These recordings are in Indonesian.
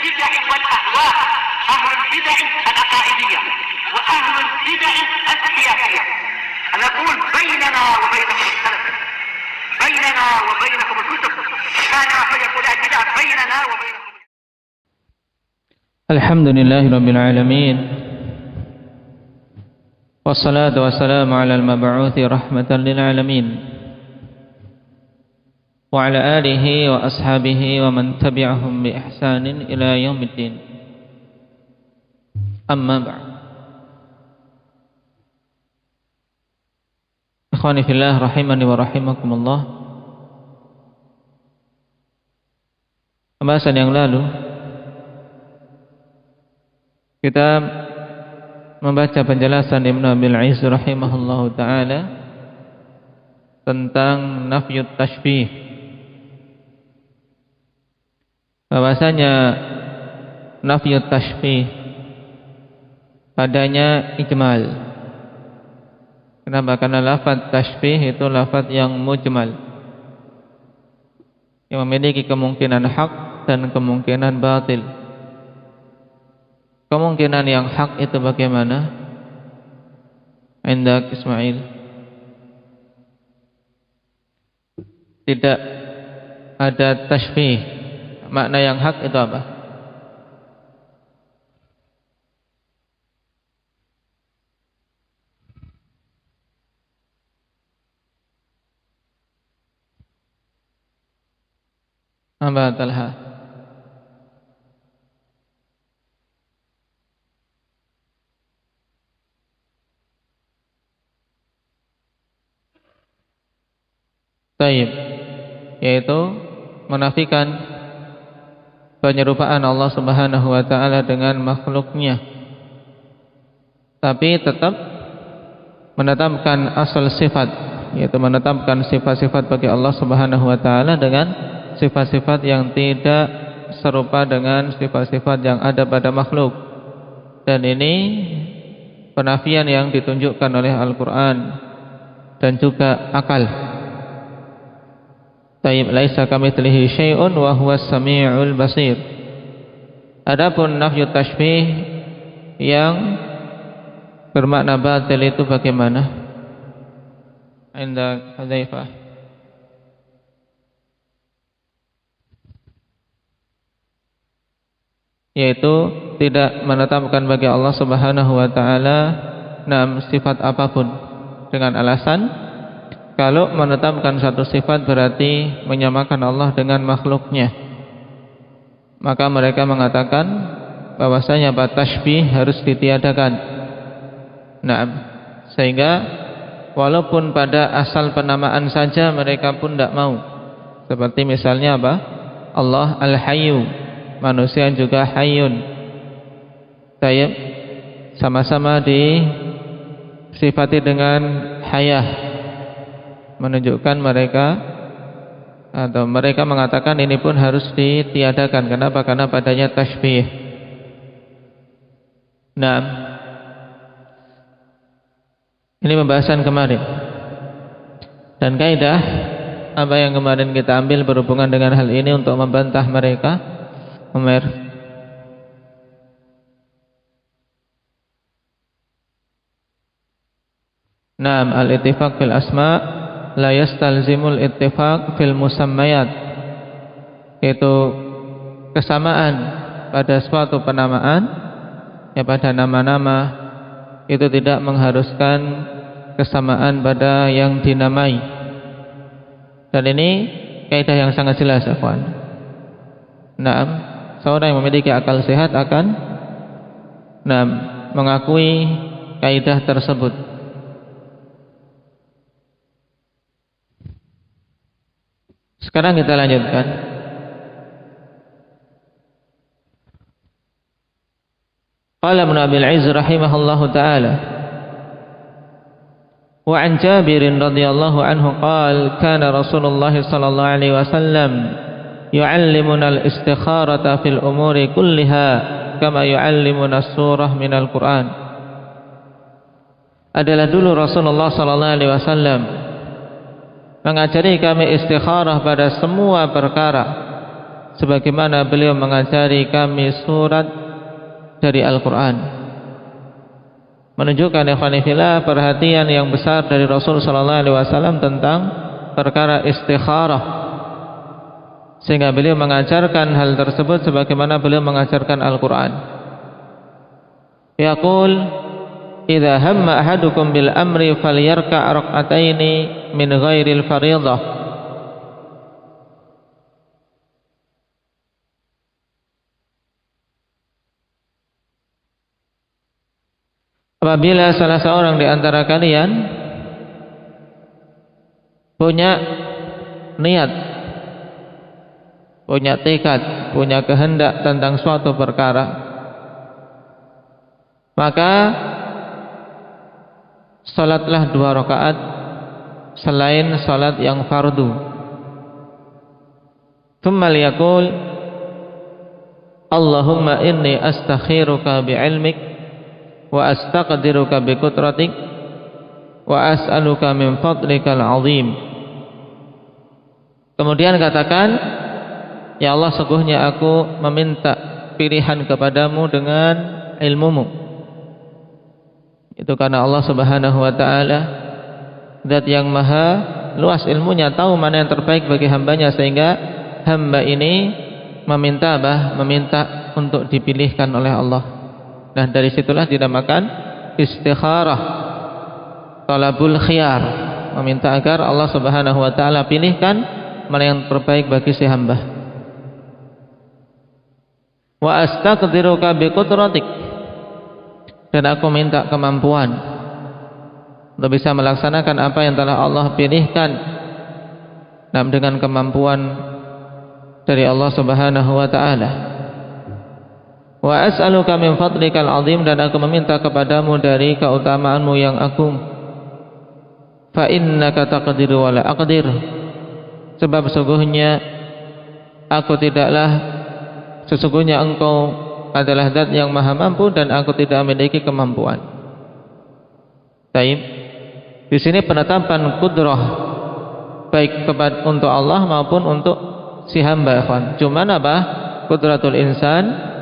البدع والأهواء، أهل البدع العقائدية وأهل البدع السياسية. نقول بيننا وبينكم السلف، بيننا وبينكم الكتب، كان فيقول البدع بيننا وبينكم. الحمد لله رب العالمين، والصلاة والسلام على المبعوث رحمة للعالمين، وعلى آله وأصحابه ومن تبعهم بإحسان إلى يوم الدين. أما بعد، ikhwani fillah rahimani wa rahimakumullah. Pembahasan yang lalu kita membaca penjelasan Ibnu Abil Izz rahimahullahu taala tentang nafyut tashbih, bahwasanya nafyut tashbih padanya ijmal. Kenapa? Karena lafaz tashbih itu lafaz yang mujmal, yang memiliki kemungkinan hak dan kemungkinan batil. Kemungkinan yang hak itu bagaimana? Indak Ismail. Tidak ada tashbih. Makna yang hak itu apa? Aba Talha. Taib, yaitu menafikan penyerupaan Allah Subhanahu wa taala dengan makhluknya, tapi tetap menetapkan asal sifat, yaitu menetapkan sifat-sifat bagi Allah Subhanahu wa taala dengan sifat-sifat yang tidak serupa dengan sifat-sifat yang ada pada makhluk. Dan ini penafian yang ditunjukkan oleh Al-Qur'an dan juga akal. Taib, laisa kamitslihi syai'un wa huwas samiul basir. Adapun nafyu tashbih yang bermakna batil itu bagaimana? Inda Hudzaifah. Yaitu tidak menetapkan bagi Allah Subhanahu wa taala sifat apapun dengan alasan kalau menetapkan satu sifat berarti menyamakan Allah dengan makhluknya. Maka mereka mengatakan bahwasanya tashbih harus ditiadakan. Sehingga walaupun pada asal penamaan saja mereka pun tidak mau. Seperti misalnya apa? Allah Al-Hayyu, manusia juga Hayyun. Tayyib, sama-sama disifati dengan hayah, menunjukkan mereka atau mereka mengatakan ini pun harus ditiadakan. Kenapa? Karena padanya tashbih. Ini pembahasan kemarin. Dan kaidah apa yang kemarin kita ambil berhubungan dengan hal ini untuk membantah mereka, Umar. Al-ittifaq fil asma' la yastalzimul ittifaq fil musammayat, yaitu kesamaan pada suatu penamaan, ya pada nama-nama itu tidak mengharuskan kesamaan pada yang dinamai. Dan ini kaidah yang sangat jelas, ikhwan. Seorang yang memiliki akal sehat akan mengakui kaidah tersebut. Sekarang kita lanjutkan. Qala Ibnu Abil Izz rahimahullahu taala, wa an Jabir radhiyallahu anhu qala kana Rasulullah sallallahu alaihi wasallam yu'allimuna al-istikharata fil umuri kulliha kama yu'allimuna as-surah minal Qur'an. Adalah dulu Rasulullah sallallahu alaihi wasallam mengajari kami istikharah pada semua perkara sebagaimana beliau mengajari kami surat dari Al-Quran. Menunjukkan ikhwan fillah perhatian yang besar dari Rasul sallallahu alaihi wasallam tentang perkara istikharah, sehingga beliau mengajarkan hal tersebut sebagaimana beliau mengajarkan Al-Quran. Yaqul idza hamma ahadukum bil amri falyarka' rak'ataini min ghairil fardhah. Apabila salah seorang di antara kalian punya niat, punya tekad, punya kehendak tentang suatu perkara, maka salatlah 2 rakaat selain salat yang fardu. Tsumma liyaqul Allahumma inni astakhiruka bi'ilmik wa astaqdiruka biqudratik wa as'aluka min fadlikal azim. Kemudian katakan, ya Allah, sungguhnya aku meminta pilihan kepadamu dengan ilmumu. Itu karena Allah Subhanahu wa ta'ala zat yang maha luas ilmunya, tahu mana yang terbaik bagi hambanya, sehingga hamba ini meminta untuk dipilihkan oleh Allah. Nah, dari situlah dinamakan istikharah, talabul khiyar, meminta agar Allah Subhanahu wa ta'ala pilihkan mana yang terbaik bagi si hamba. Wa astaqdiruka biqudratik, dan aku minta kemampuan untuk bisa melaksanakan apa yang telah Allah pilihkan, dengan kemampuan dari Allah Subhanahu wa ta'ala. Wa as'aluka min fadlikal azim, dan aku meminta kepadamu dari keutamaanmu yang agung. Fa innaka taqdiru wa la aqdir, sebab sesungguhnya engkau adalah zat yang maha mampu dan aku tidak memiliki kemampuan. Taib. Di sini penetapan kudrah baik untuk Allah maupun untuk si hamba, ikhwan. Cuman apa? Kudratul insan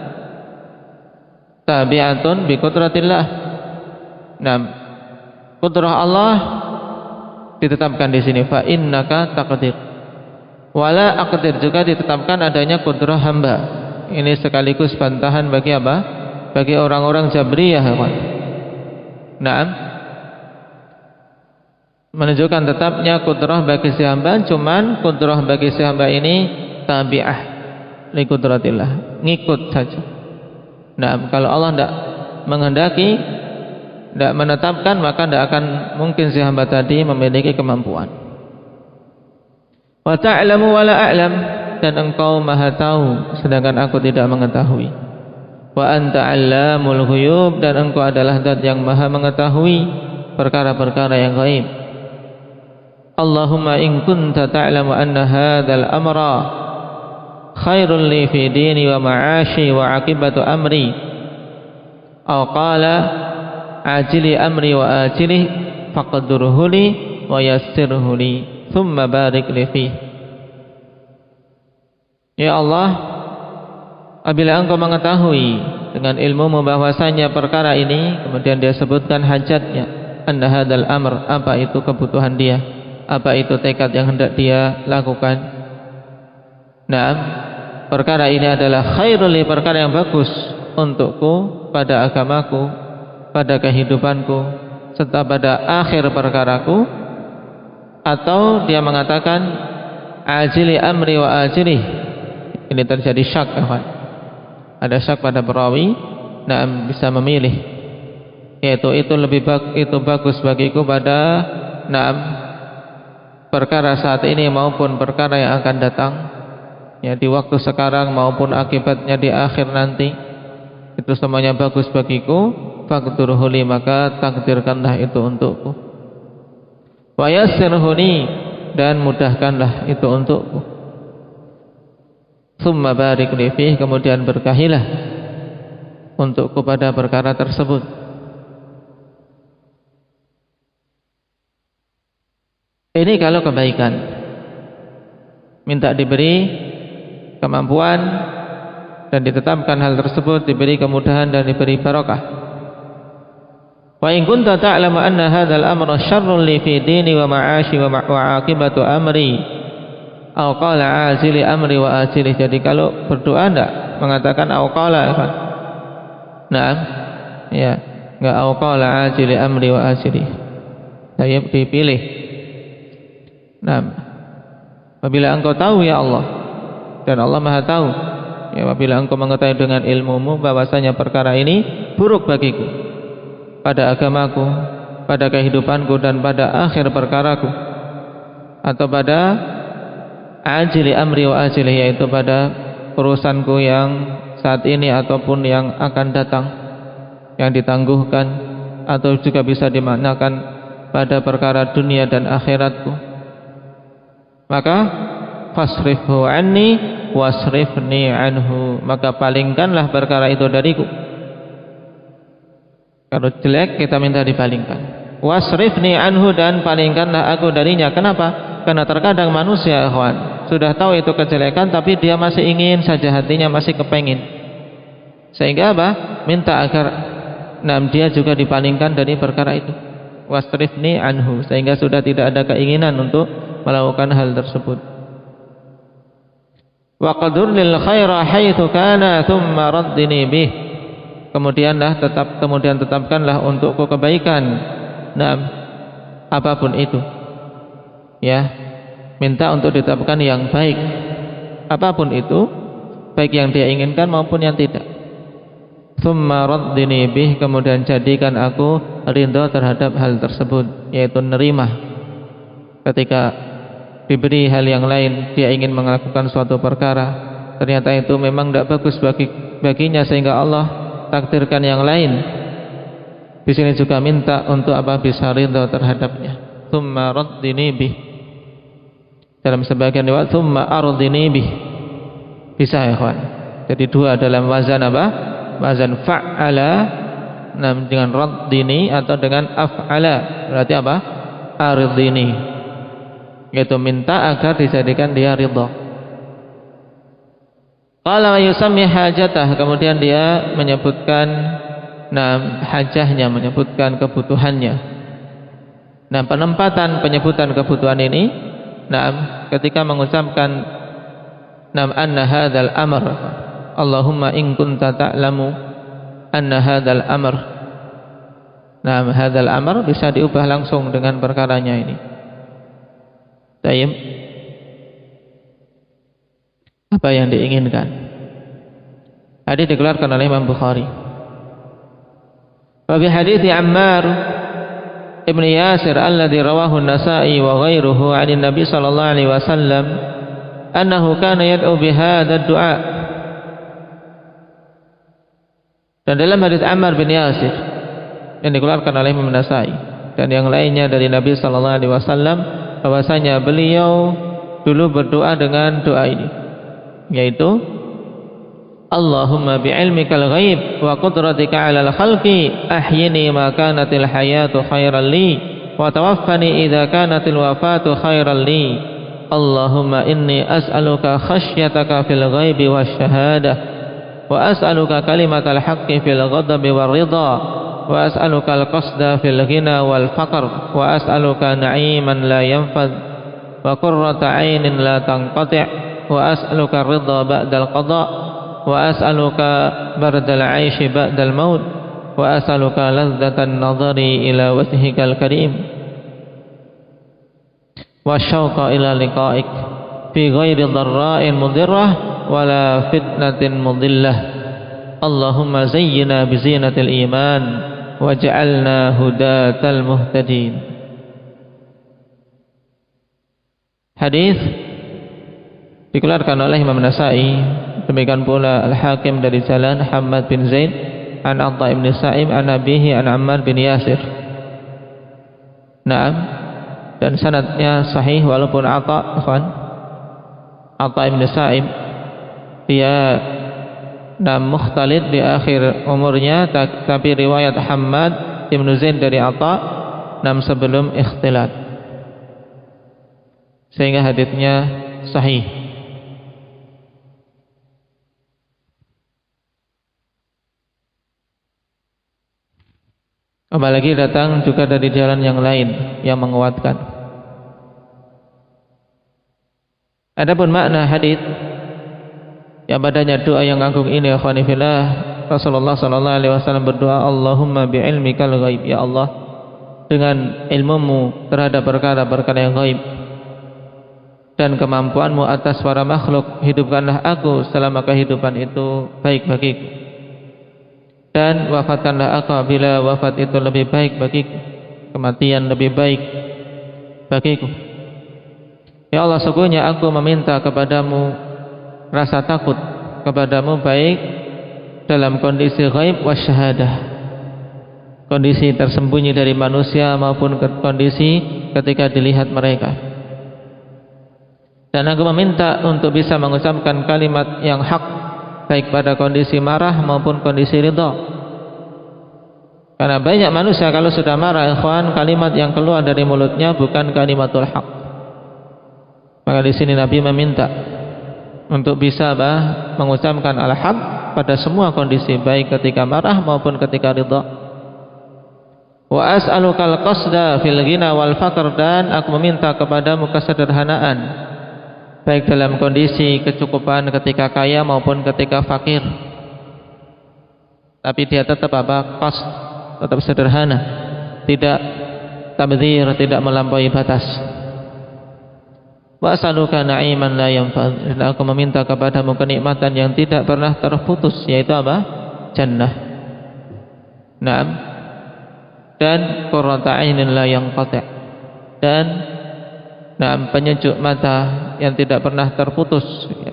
tabi'atun bi qudratillah. Nah, kudrah Allah ditetapkan di sini, fa innaka taqdir. Wala aqdir juga ditetapkan adanya kudrah hamba. Ini sekaligus bantahan bagi apa? Bagi orang-orang Jabriyah, ikhwan. Naam. Menunjukkan tetapnya kudrah bagi si hamba, cuman kudrah bagi si hamba ini tabi'ah li qudratillah, ngikut saja. Nah, kalau Allah tidak menghendaki, tidak menetapkan, maka tidak akan mungkin si hamba tadi memiliki kemampuan. Wa ta'lamu wa la a'lam, dan engkau maha tahu sedangkan aku tidak mengetahui. Wa anta 'allamul ghuyub, dan engkau adalah zat yang maha mengetahui perkara-perkara yang gaib. Allahumma in kunta ta'lamu anna hadzal amra khairul li fi dini wa ma'ashi wa aqibatu amri, aw qala ajili amri wa ajili faqdurhu li wa yassirhu li thumma barik li fi. Ya Allah, apabila engkau mengetahui dengan ilmumu bahwasanya perkara ini, kemudian dia sebutkan hajatnya, anna hadzal amr, apa itu kebutuhan dia, apa itu tekad yang hendak dia lakukan. Nah, perkara ini adalah khairul li, perkara yang bagus untukku pada agamaku, pada kehidupanku, serta pada akhir perkaraku. Atau dia mengatakan ajili amri wa ajili. Ini terjadi syak, kawan. Ada syak pada perawi, bisa memilih, yaitu itu bagus bagiku pada perkara saat ini maupun perkara yang akan datang, ya, di waktu sekarang maupun akibatnya di akhir nanti. Itu semuanya bagus bagiku. Faqdurhu li, maka takdirkanlah itu untukku. Wa yassirhu li, dan mudahkanlah itu untukku. Tsumma barik li fihi, kemudian berkahilah untukku pada perkara tersebut. Ini kalau kebaikan, minta diberi kemampuan dan ditetapkan hal tersebut, diberi kemudahan dan diberi barakah. Wa in kunta ta'lamu anna hadzal amra syarrun li fi dini wa ma'ashi wa aqibatu amri aw qala azili amri wa ajili. Jadi kalau berdoa enggak mengatakan aw qala, Naam, ya, enggak aw qala ajili amri wa ajili. Saya dipilih. Naam. Apabila engkau tahu ya Allah, dan Allah Maha tahu, ya, apabila engkau mengetahui dengan ilmumu bahwasanya perkara ini buruk bagiku pada agamaku, pada kehidupanku dan pada akhir perkaraku, atau pada ajili amri wa ajili, yaitu pada urusanku yang saat ini ataupun yang akan datang, yang ditangguhkan, atau juga bisa dimaknakan pada perkara dunia dan akhiratku, maka fasrifhu anni wasrifni anhu, maka palingkanlah perkara itu dariku. Kalau jelek kita minta dipalingkan. Wasrifni anhu, dan palingkanlah aku darinya. Kenapa? Karena terkadang manusia, ikhwan, sudah tahu itu kejelekan tapi dia masih ingin saja, hatinya masih kepengin. Sehingga apa? Minta agar dia juga dipalingkan dari perkara itu. Wasrifni anhu, sehingga sudah tidak ada keinginan untuk melakukan hal tersebut. Wa qadur lil khaira haitsu kana thumma raddini bih. Kemudian tetapkanlah untukku kebaikan. Apapun itu. Ya, minta untuk ditetapkan yang baik. Apapun itu, baik yang dia inginkan maupun yang tidak. Thumma raddini bih, kemudian jadikan aku ridha terhadap hal tersebut, yaitu nerima. Ketika diberi hal yang lain, dia ingin melakukan suatu perkara, ternyata itu memang tidak bagus baginya, sehingga Allah takdirkan yang lain. Di sini juga minta untuk apa? Bisa ridha terhadapnya. Tsumma raddini bih. Dalam sebagian riwayat tsumma ardini bih. Bisa ya kawan. Jadi dua dalam wazan apa? Wazan fa'ala, dengan raddini atau dengan af'ala. Berarti apa? Ardini. Yaitu minta agar dijadikan dia ridha. Qala wa yusammi hajatah, kemudian dia menyebutkan hajahnya, menyebutkan kebutuhannya. Penempatan penyebutan kebutuhan ini, ketika mengucapkan anna hadzal amr, Allahumma in kunta ta'lamu anna hadzal amr. Hadzal amr bisa diubah langsung dengan perkaranya ini. Tayyib. Apa yang diinginkan. Hadis dikeluarkan oleh Imam Bukhari. Wa bi hadits Ammar ibn Yasir alladhi rawahu an-Nasa'i wa ghairuhu 'an Nabi sallallahu alaihi wasallam annahu kana yad'u bi hadzal du'a. Dan dalam hadis Ammar bin Yasir yang dikeluarkan oleh Imam Nasa'i dan yang lainnya dari Nabi sallallahu alaihi wasallam bahwasanya beliau dulu berdoa dengan doa ini, yaitu Allahumma bi'ilmikal ghaib wa qudratika 'alal khalqi ahyini ma kanatil hayatu khairan li wa tawaffani idza kanatil wafatu khairan li. Allahumma inni as'aluka khashyataka fil ghaibi wasyahadah wa as'aluka kalimatal haqqi fil ghadabi war ridha wa as'aluka al-qasda fil ghina wal faqr wa as'aluka na'iman la yanfad wa qurrata 'ainin la tanqati' wa as'aluka ar-ridha ba'dal qada' wa as'aluka bardal 'aishi ba'dal maut wa as'aluka ladzatan nadhari ila wajhikal karim wa syauqa ila liqa'ik fi ghairi dharra'in mudirrah wala fitnatin mudillah. Allahumma zayyina bi zinatil iman waj'alna hudatal muhtadin. Hadis dikeluarkan oleh Imam Nasa'i, demikian pula Al-Hakim dari jalan Hammad bin Zaid an Atha ibn Sa'ib an abihi an Ammar bin Yasir. Dan sanadnya sahih walaupun Atha ibn Sa'ib dia mukhtalid di akhir umurnya, tapi riwayat Hammad ibn Zaid dari Atha sebelum ikhtilat, sehingga haditsnya sahih. Apalagi datang juga dari jalan yang lain yang menguatkan. Adapun makna hadis yang padanya doa yang agung ini, akhwani fillah, Rasulullah sallallahu alaihi wasallam berdoa, Allahumma bi'ilmikal ghaib, ya Allah, dengan ilmumu terhadap perkara-perkara yang ghaib dan kemampuanmu atas para makhluk, hidupkanlah aku selama kehidupan itu baik bagiku, dan wafatkanlah aku bila wafat itu lebih baik bagiku, kematian lebih baik bagiku. Ya Allah, sesungguhnya aku meminta kepadamu rasa takut kepadamu baik dalam kondisi ghaib wa syahadah, kondisi tersembunyi dari manusia maupun kondisi ketika dilihat mereka. Dan aku meminta untuk bisa mengucapkan kalimat yang hak baik pada kondisi marah maupun kondisi ridha. Karena banyak manusia kalau sudah marah, ikhwan, kalimat yang keluar dari mulutnya bukan kalimatul haq. Maka di sini Nabi meminta untuk bisa mengucapkan al-haq pada semua kondisi, baik ketika marah maupun ketika ridha. Wa as'alukal qasda fil ghina wal faqr, dan aku meminta kepadamu kesederhanaan baik dalam kondisi kecukupan ketika kaya maupun ketika fakir. Tapi dia tetap qasd, tetap sederhana, tidak tabdzir, tidak melampaui batas. Wa as'aluka na'iman la yanfad, dan aku meminta kepadamu kenikmatan yang tidak pernah terputus, yaitu jannah. Naam. Dan qurrata 'ainin la yanqati', dan penyejuk mata yang tidak pernah terputus,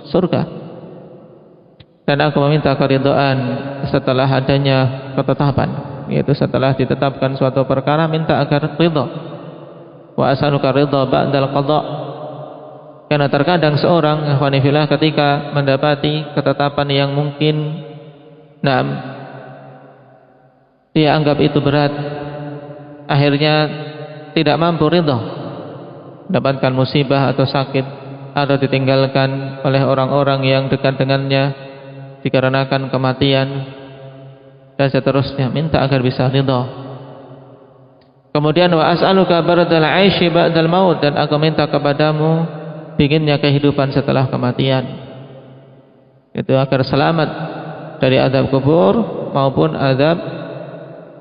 surga. Dan aku meminta keridhaan setelah adanya ketetapan, yaitu setelah ditetapkan suatu perkara, minta agar ridha. Wa as'aluka ridha ba'dal qada', karena terkadang seorang, ikhwani fillah, ketika mendapati ketetapan yang mungkin dia anggap itu berat, akhirnya tidak mampu ridha, mendapatkan musibah atau sakit, atau ditinggalkan oleh orang-orang yang dekat dengannya dikarenakan kematian, dan seterusnya, minta agar bisa ridha. Kemudian wa as'aluka bardal 'aishi ba'dal maut, dan aku minta kepadamu dinginnya kehidupan setelah kematian, itu agar selamat dari azab kubur maupun azab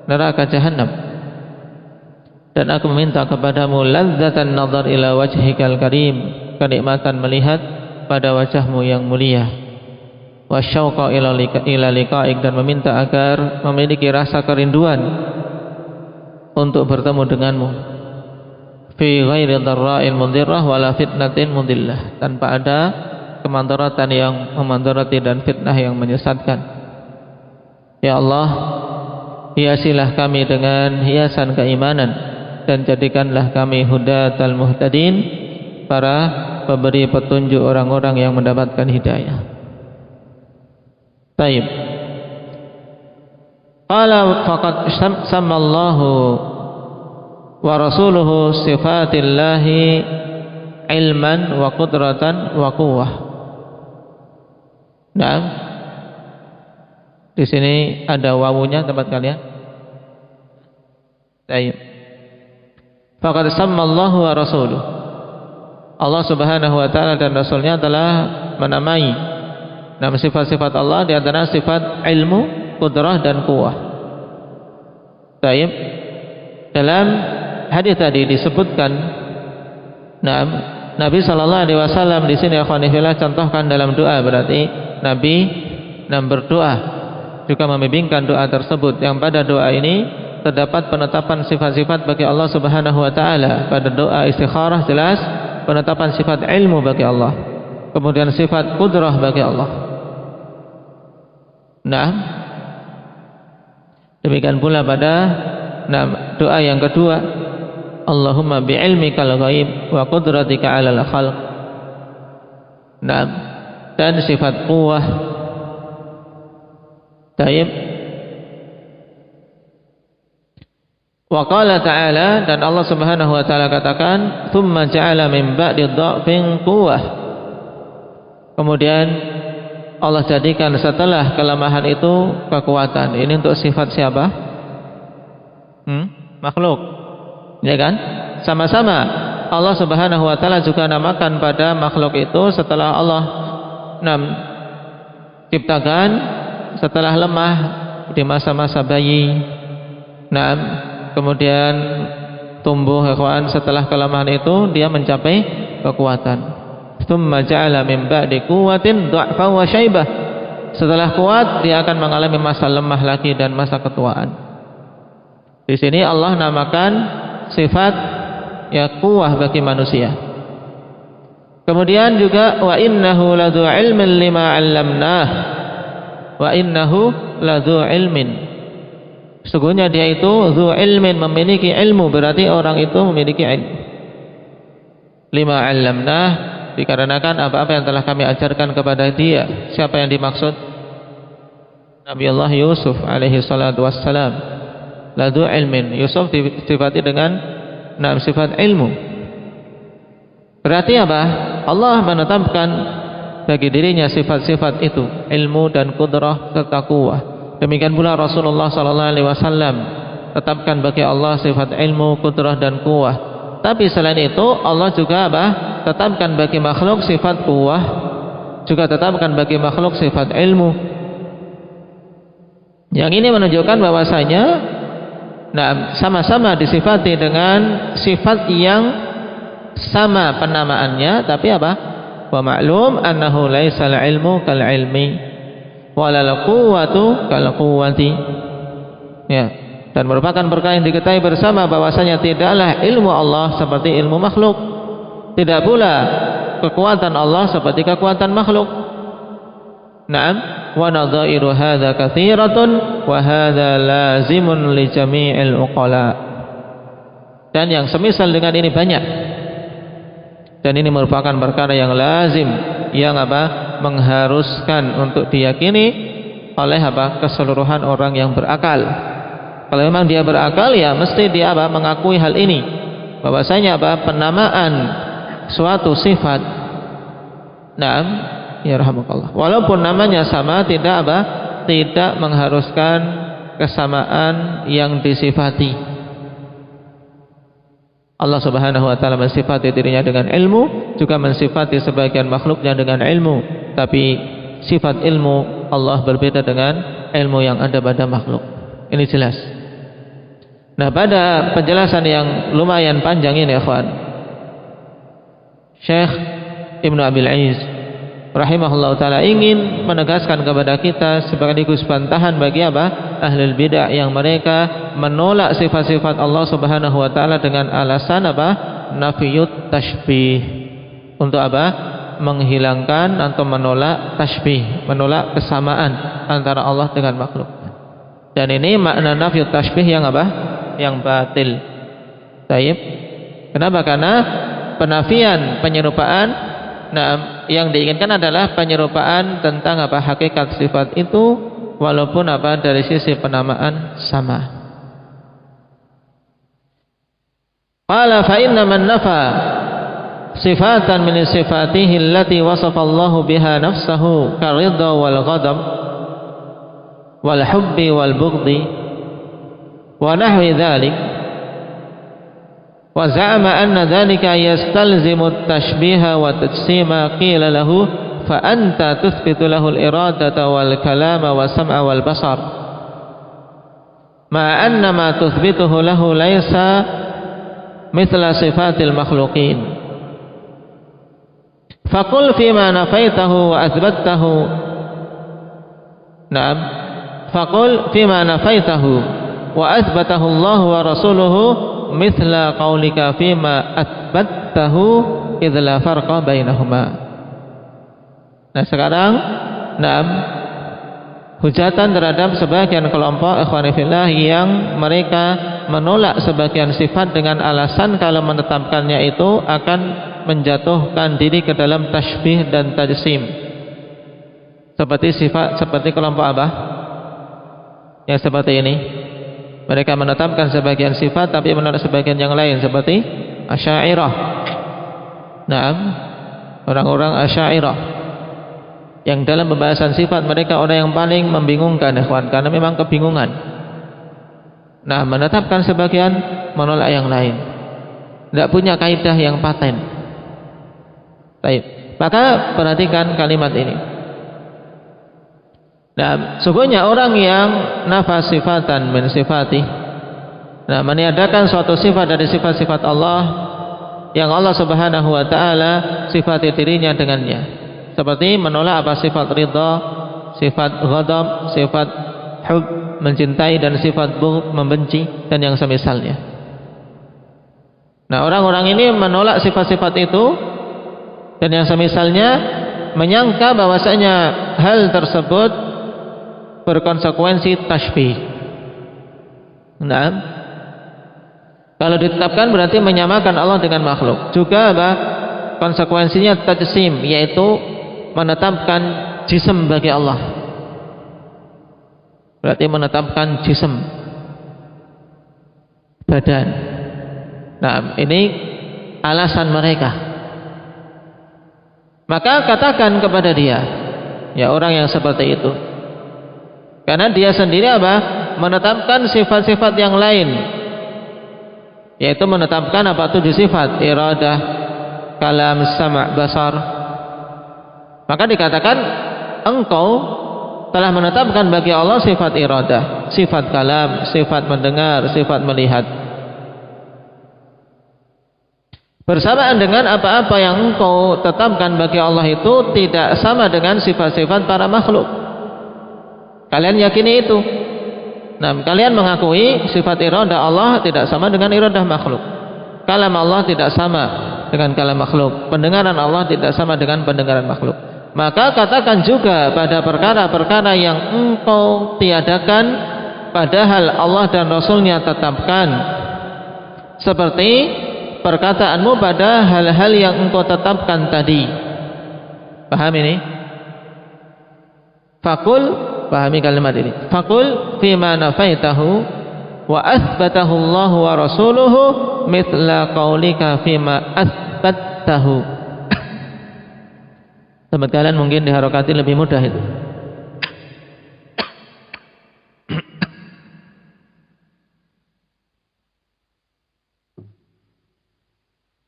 neraka jahanam. Dan aku meminta kepadamu ladzatan nazar ila wajhikal karim, kenikmatan melihat pada wajahmu yang mulia. Wasyauqa ila liqa'ik, dan meminta agar memiliki rasa kerinduan untuk bertemu denganmu. Fi ghairi dharra'in mudhirrah wala fitnatin mudillah, tanpa ada kemandaratan yang memandarati dan fitnah yang menyesatkan. Ya Allah, hiasilah kami dengan hiasan keimanan, dan jadikanlah kami hudatal muhtadin, para pemberi petunjuk orang-orang yang mendapatkan hidayah. Baik. Qala faqad sammallahu wa rasuluhu sifatillahi ilman wa qudratan wa quwwah. Nah, di sini ada wawunya tempat kalian. Baik. Faqad sammallahu wa rasuluh, Allah subhanahu wa ta'ala dan Rasulnya telah menamai nama sifat-sifat Allah, di antara sifat ilmu, qudrah dan quwwah. Baik. Dalam hadis tadi disebutkan, Nabi sallallahu alaihi wasallam di sini akhwani fillah contohkan dalam doa, berarti Nabi berdoa juga membimbingkan doa tersebut, yang pada doa ini terdapat penetapan sifat-sifat bagi Allah subhanahu wa ta'ala. Pada doa istikharah jelas penetapan sifat ilmu bagi Allah, kemudian sifat qudrah bagi Allah. Demikian pula pada doa yang kedua, Allahumma bi'ilmikal ghaib wa qudratika 'alal khalq. Dan sifat quwwah. Taib. Wa qala ta'ala, dan Allah subhanahu wa ta'ala katakan, thumma ja'ala min ba'di dha'fin quwwah. Kemudian Allah jadikan setelah kelemahan itu kekuatan. Ini untuk sifat siapa? Makhluk. Ya kan? Sama-sama Allah Subhanahu wa taala juga namakan pada makhluk itu setelah Allah ciptakan, setelah lemah di masa-masa bayi. Kemudian tumbuh setelah kelemahan itu dia mencapai kekuatan. Tsumma ja'ala min ba'di quwwatin dha'fa wa syaibah. Setelah kuat dia akan mengalami masa lemah lagi dan masa ketuaan. Di sini Allah namakan sifat quwwah bagi manusia. Kemudian juga wa innahu ladzu ilmin lima 'allamnah. Wa innahu ladzu ilmin. Sesungguhnya dia itu dzu ilmin, memiliki ilmu, berarti orang itu memiliki ilmu. Lima 'allamnah, dikarenakan apa-apa yang telah kami ajarkan kepada dia. Siapa yang dimaksud? Nabi Allah Yusuf alaihi salatu wassalam. Ladzu ilmin. Yusuf disifati dengan sifat ilmu. Berarti apa? Allah menetapkan bagi dirinya sifat-sifat itu, ilmu dan qudrah serta quwwah. Demikian pula Rasulullah sallallahu alaihi wasallam tetapkan bagi Allah sifat ilmu, qudrah dan quwwah. Tapi selain itu Allah juga tetapkan bagi makhluk sifat quwwah, juga tetapkan bagi makhluk sifat ilmu. Yang ini menunjukkan bahwasanya sama-sama disifati dengan sifat yang sama penamaannya, tapi wa ma'lum annahu laisal ilmu kal ilmi walal quwwatu kal quwwati. Ya, dan merupakan perkara yang diketahui bersama bahwasanya tidaklah ilmu Allah seperti ilmu makhluk, tidak pula kekuatan Allah seperti kekuatan makhluk. Wa nadhairu hadza katsiratun wa hadza lazimun li jami'il uqala. Dan yang semisal dengan ini banyak. Dan ini merupakan perkara yang lazim, yang mengharuskan untuk diyakini oleh keseluruhan orang yang berakal. Kalau memang dia berakal, ya mesti dia mengakui hal ini, bahwasanya penamaan suatu sifat, ya rahmukallah, walaupun namanya sama, tidak mengharuskan kesamaan yang disifati. Allah Subhanahu wa taala mensifati dirinya dengan ilmu, juga mensifati sebagian makhluknya dengan ilmu, tapi sifat ilmu Allah berbeda dengan ilmu yang ada pada makhluk. Ini jelas. Nah, pada penjelasan yang lumayan panjang ini, ikhwan, Syekh Ibnu Abil Aiz rahimahullah taala ingin menegaskan kepada kita sekaligus bantahan bagi ahlul bidah yang mereka menolak sifat-sifat Allah Subhanahu wa taala dengan alasan nafiyut tashbih, untuk menghilangkan atau menolak tashbih, menolak kesamaan antara Allah dengan makhluk. Dan ini makna nafiyut tashbih yang yang batil. Baik. Kenapa? Karena penafian penyerupaan, yang diinginkan adalah penyerupaan tentang hakikat sifat itu, walaupun dari sisi penamaan sama. Qala fa inna man nafa sifatan min sifatihi allati wasafa Allah biha nafsahu karidha wal ghadab wal hubbi wal bughdi wa nahwi dhalik, wa za'ama anna dhalika yastalzimu at-tashbiha wa tajsima, qila lahu fa anta tuthbitu lahu al-iradata wal kalama wa sam'a wal basar ma anna ma tuthbituhu lahu laysa mithla sifatil makhluqin. Faqul fima nafaitahu wa athbattahu. Faqul fima nafaitahu wa athbatahu Allah wa rasuluhu mithla qaulika fima athbattahu idh la farqa bainahuma. Nah, sekarang hujatan terhadap sebagian kelompok ikhwani fillah yang mereka menolak sebagian sifat dengan alasan kalau menetapkannya itu akan menjatuhkan diri ke dalam tashbih dan tajsim. Seperti kelompok yang seperti ini. Mereka menetapkan sebagian sifat tapi menolak sebagian yang lain, seperti Asy'ariyah. Orang-orang Asy'ariyah yang dalam pembahasan sifat mereka orang yang paling membingungkan, ikhwan, karena memang kebingungan. Nah, menetapkan sebagian, menolak yang lain. Tidak punya kaidah yang paten. Baik. Maka perhatikan kalimat ini. Nah, sungguhnya orang yang nafa sifatan min sifati, nah, meniadakan suatu sifat dari sifat-sifat Allah yang Allah Subhanahu wa taala sifati dirinya dengannya. Seperti menolak apa sifat ridha, sifat ghadab, sifat hub, mencintai, dan sifat bughd, membenci, dan yang semisalnya. Nah, orang-orang ini menolak sifat-sifat itu dan yang semisalnya, menyangka bahwasanya hal tersebut berkonsekuensi tasbih. Nah, kalau ditetapkan berarti menyamakan Allah dengan makhluk. Juga apa? Konsekuensinya tajsim, yaitu menetapkan jism bagi Allah. Berarti menetapkan jism, badan. Nah, ini alasan mereka. Maka katakan kepada dia, ya orang yang seperti itu, karena dia sendiri apa? Menetapkan sifat-sifat yang lain, yaitu menetapkan apa? 7 sifat: iradah, kalam, sama', basar. Maka dikatakan engkau telah menetapkan bagi Allah sifat iradah, sifat kalam, sifat mendengar, sifat melihat. Bersamaan dengan apa-apa yang engkau tetapkan bagi Allah itu tidak sama dengan sifat-sifat para makhluk. Kalian yakini itu. Nah, kalian mengakui sifat iradah Allah tidak sama dengan iradah makhluk. Kalam Allah tidak sama dengan kalam makhluk. Pendengaran Allah tidak sama dengan pendengaran makhluk. Maka katakan juga pada perkara-perkara yang engkau tiadakan, padahal Allah dan Rasulnya tetapkan. Seperti perkataanmu pada hal-hal yang engkau tetapkan tadi. Paham ini? Fakul, pahami kalimat ini. Fakul fima nafaitahu wa athbatahu Allah wa rasuluhu mithla qaulika fima athbattahu. Teman kalian mungkin diharokati lebih mudah itu.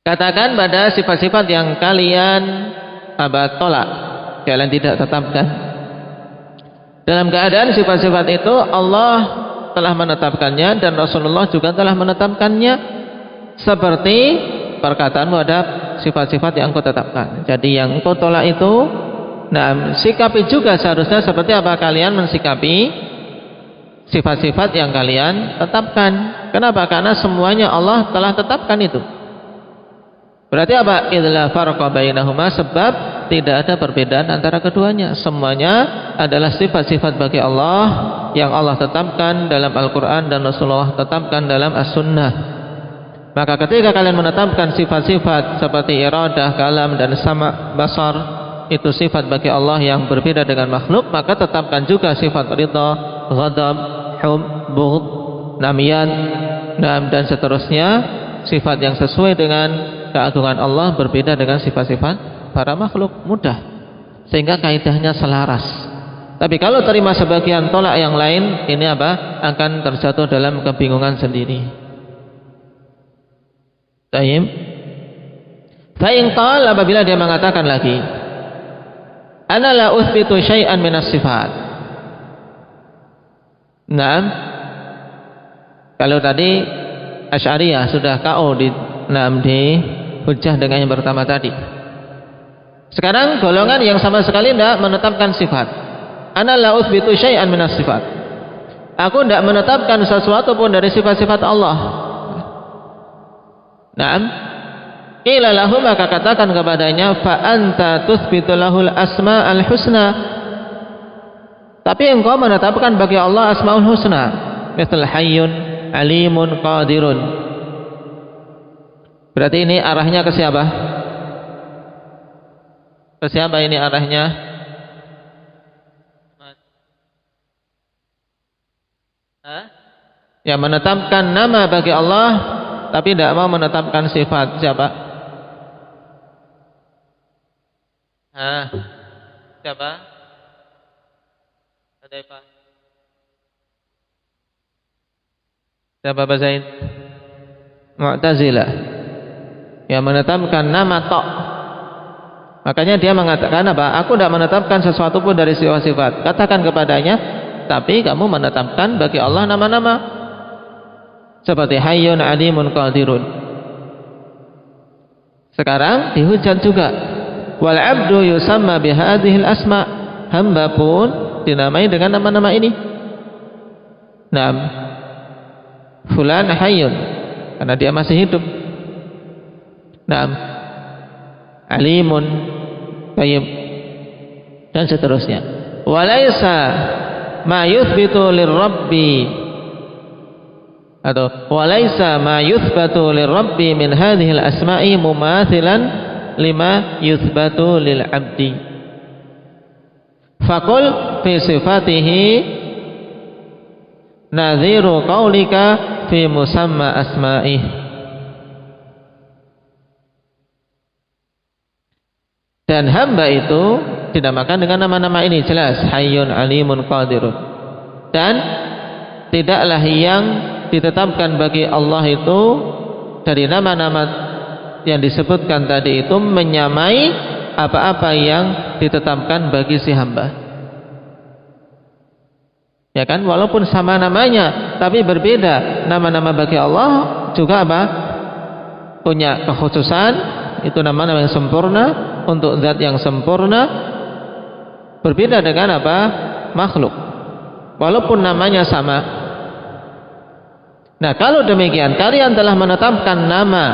Katakan pada sifat-sifat yang kalian tolak, kalian tidak tetapkan. Dalam keadaan sifat-sifat itu Allah telah menetapkannya dan Rasulullah juga telah menetapkannya. Seperti perkataanmu ada sifat-sifat yang engkau tetapkan. Jadi yang engkau tolak itu, nah, sikapi juga seharusnya seperti apa kalian mensikapi sifat-sifat yang kalian tetapkan. Kenapa? Karena semuanya Allah telah tetapkan itu. Berarti apa? Idza farqa bainahuma, sebab tidak ada perbedaan antara keduanya. Semuanya adalah sifat-sifat bagi Allah yang Allah tetapkan dalam Al-Qur'an dan Rasulullah tetapkan dalam As-Sunnah. Maka ketika kalian menetapkan sifat-sifat seperti iradah, kalam, dan sama', basar, itu sifat bagi Allah yang berbeda dengan makhluk, maka tetapkan juga sifat ridha, ghadab, hub, bughd, namiyat, dan seterusnya, sifat yang sesuai dengan keagungan Allah berbeda dengan sifat-sifat para makhluk. Mudah, sehingga kaidahnya selaras. Tapi kalau terima sebagian, tolak yang lain, ini apa? Akan terjatuh dalam kebingungan sendiri. Tayyib. Fa in qala, apabila dia mengatakan lagi, ana la uthbitu syai'an minas sifat. Nah, kalau tadi Asy'ariyah sudah KO di hujjah dengan yang pertama tadi. Sekarang golongan yang sama sekali tidak menetapkan sifat. Ana la uthbitu syai'an minas sifat. Aku tidak menetapkan sesuatu pun dari sifat-sifat Allah. Naam. Qila lahu, maka katakan kepadanya, fa anta tuthbitu lahul asma'al husna. Tapi engkau menetapkan bagi Allah asmaul husna, misal hayyun, alimun, qadirun. Berarti ini arahnya ke siapa? Ke siapa ini arahnya? Ya, menetapkan nama bagi Allah tapi tidak mau menetapkan sifat. Siapa? Siapa? Ada apa? Siapa Pak Zaid? Mu'tazilah. Yang menetapkan nama tok. Makanya dia mengatakan apa? Aku tidak menetapkan sesuatu pun dari sifat-sifat. Katakan kepadanya, tapi kamu menetapkan bagi Allah nama-nama. Seperti Hayyun, Alimun, Qadirun. Sekarang dihujat juga. Wal 'abdu yusamma bihadhil asma. Hamba pun dinamai dengan nama-nama ini. Naam. Fulan Hayyun, karena dia masih hidup. Naam. Alimun, tayyib, dan seterusnya. Walaysa ma yuthbitu lirrabbi, atau walaysa ma yuthbatu lirrabbi min hadhil asma'i mumathilan lima yuthbatu lil 'abdi. Faqul fi sifatihi nadhiru qaulika fi musamma asma'ih. Dan hamba itu dinamakan dengan nama-nama ini, jelas, Hayyun, Alimun, Qadirun. Dan tidaklah yang ditetapkan bagi Allah itu dari nama-nama yang disebutkan tadi itu menyamai apa-apa yang ditetapkan bagi si hamba. Ya kan, walaupun sama namanya tapi berbeda. Nama-nama bagi Allah juga apa? Punya kekhususan, itu nama-nama yang sempurna untuk zat yang sempurna, berbeda dengan apa? Makhluk, walaupun namanya sama. Nah, kalau demikian kalian telah menetapkan nama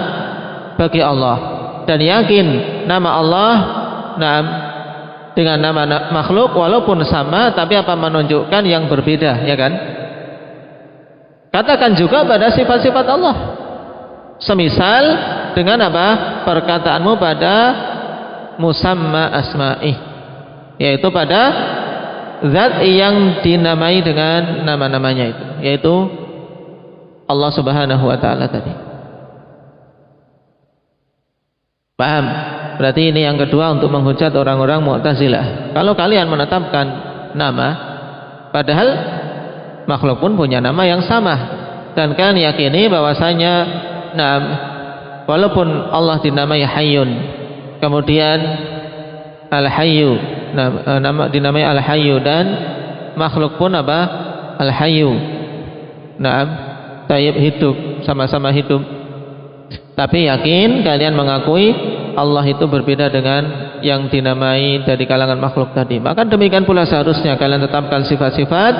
bagi Allah dan yakin nama Allah dengan nama makhluk walaupun sama, tapi apa menunjukkan yang berbeda, ya kan? Katakan juga pada sifat-sifat Allah. Semisal dengan apa? Perkataanmu pada musamma asma'ih, yaitu pada zat yang dinamai dengan nama-namanya itu, yaitu Allah Subhanahu wa taala tadi. Paham? Berarti ini yang kedua untuk menghujat orang-orang Mu'tazilah. Kalau kalian menetapkan nama, padahal makhluk pun punya nama yang sama, dan kalian yakini bahwasanya walaupun Allah dinamai Hayyun, kemudian Al-Hayyu, nama dinamai Al-Hayyu, dan makhluk pun apa? Al-Hayyu. Tayyib, hidup, sama-sama hidup. Tapi yakin kalian mengakui Allah itu berbeda dengan yang dinamai dari kalangan makhluk tadi. Maka demikian pula seharusnya kalian tetapkan sifat-sifat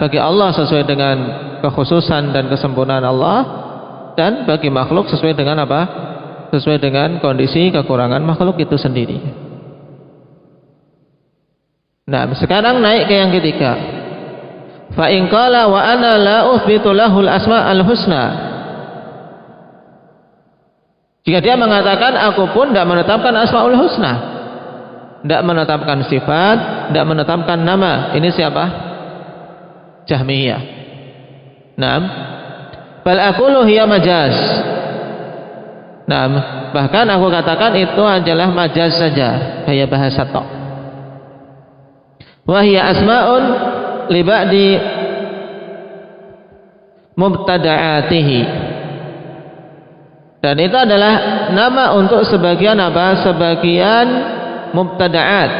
bagi Allah sesuai dengan kekhususan dan kesempurnaan Allah, dan bagi makhluk sesuai dengan apa? Sesuai dengan kondisi kekurangan makhluk itu sendiri. Nah, sekarang naik ke yang ketiga. Fa in qala wa ana la uthbitu lahul asma'al husna. Jika dia mengatakan aku pun tidak menetapkan asmaul husna, tidak menetapkan sifat, tidak menetapkan nama. Ini siapa? Jahmiyah. Naam. Bal aqulu hiya majaz. Naam, bahkan aku katakan itu adalah majaz saja, gaya bahasa tok. Wa hiya asmaun li ba'di mubtada'atihi. Dan itu adalah nama untuk sebagian apa? Sebagian mubtada'at,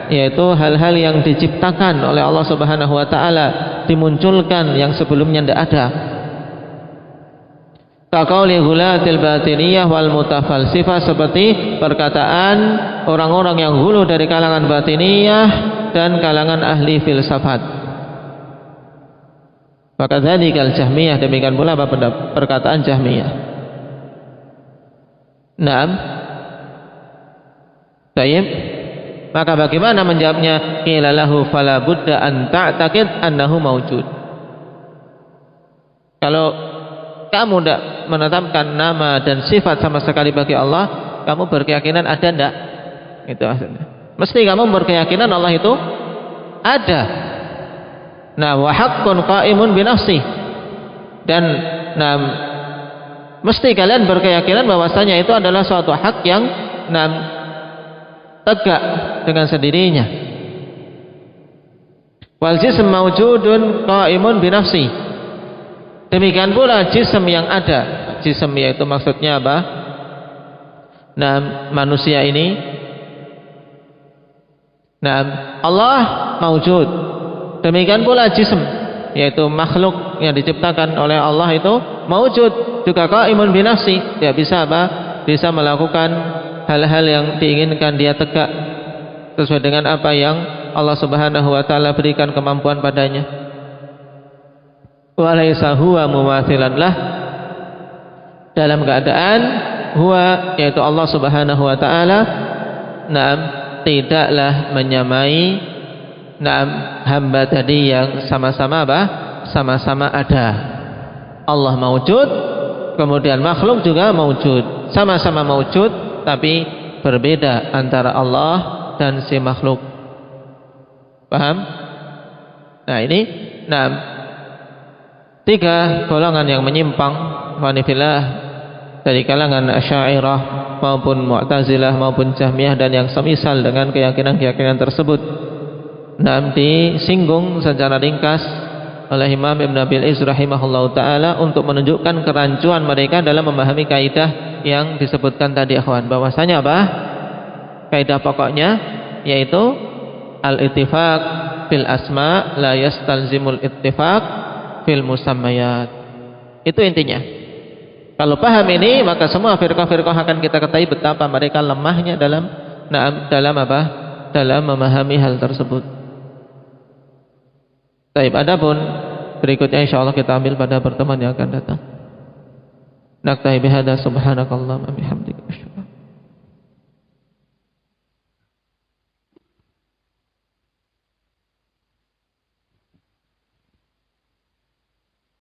yaitu hal-hal yang diciptakan oleh Allah Subhanahu wa taala, dimunculkan yang sebelumnya tidak ada. Kaqauli ghulatil batiniyah wal mutafalsifah, seperti perkataan orang-orang yang hulu dari kalangan batiniyah dan kalangan ahli filsafat. Maka dzakal Jahmiyah, demikian pula apa perkataan Jahmiyah. Naam. Baik. Maka bagaimana menjawabnya? Qila lahu fala budda an ta'taqid annahu mawjud. Kalau kamu tidak menetapkan nama dan sifat sama sekali bagi Allah, kamu berkeyakinan ada enggak? Itu maksudnya. Mesti kamu berkeyakinan Allah itu ada. Nah, wa haqqun qa'imun bi nafsihi. Dan mesti kalian berkeyakinan bahwasanya itu adalah suatu hak yang tegak dengan sendirinya. Wal jism mawjudun qa'imun bi nafsihi. Demikian pula jism yang ada. Jism yaitu maksudnya apa? Nah, manusia ini. Nah, Allah maujud. Demikian pula jism yaitu makhluk yang diciptakan oleh Allah itu maujud, juga qaimun binafsi. Dia bisa apa? Bisa melakukan hal-hal yang diinginkan, dia tegak sesuai dengan apa yang Allah Subhanahu wa taala berikan kemampuan padanya. Wa laisa huwa mumathilan lah, dalam keadaan huwa yaitu Allah Subhanahu wa taala tidaklah menyamai hamba tadi yang sama-sama apa? Sama-sama ada. Allah maujud, kemudian makhluk juga maujud, sama-sama maujud tapi berbeda antara Allah dan si makhluk. Paham? Nah, ini tiga golongan yang menyimpang wanifillah dari kalangan Asy'ariyah maupun Mu'tazilah maupun Jahmiyah dan yang semisal dengan keyakinan-keyakinan tersebut. Disinggung secara ringkas oleh Imam Ibn Abil Izz rahimahullahu taala untuk menunjukkan kerancuan mereka dalam memahami kaidah yang disebutkan tadi, akhwan. Bahwasanya apa? Kaidah pokoknya yaitu al-ittifaq fil asma la yastalzimul ittifaq fil musammayat. Itu intinya. Kalau paham ini, maka semua firqah-firqah akan kita ketahui betapa mereka lemahnya dalam apa? Dalam memahami hal tersebut. Baik, adapun berikutnya insyaallah kita ambil pada pertemuan yang akan datang. Naktahi bihadza subhanakallahumma bihamdika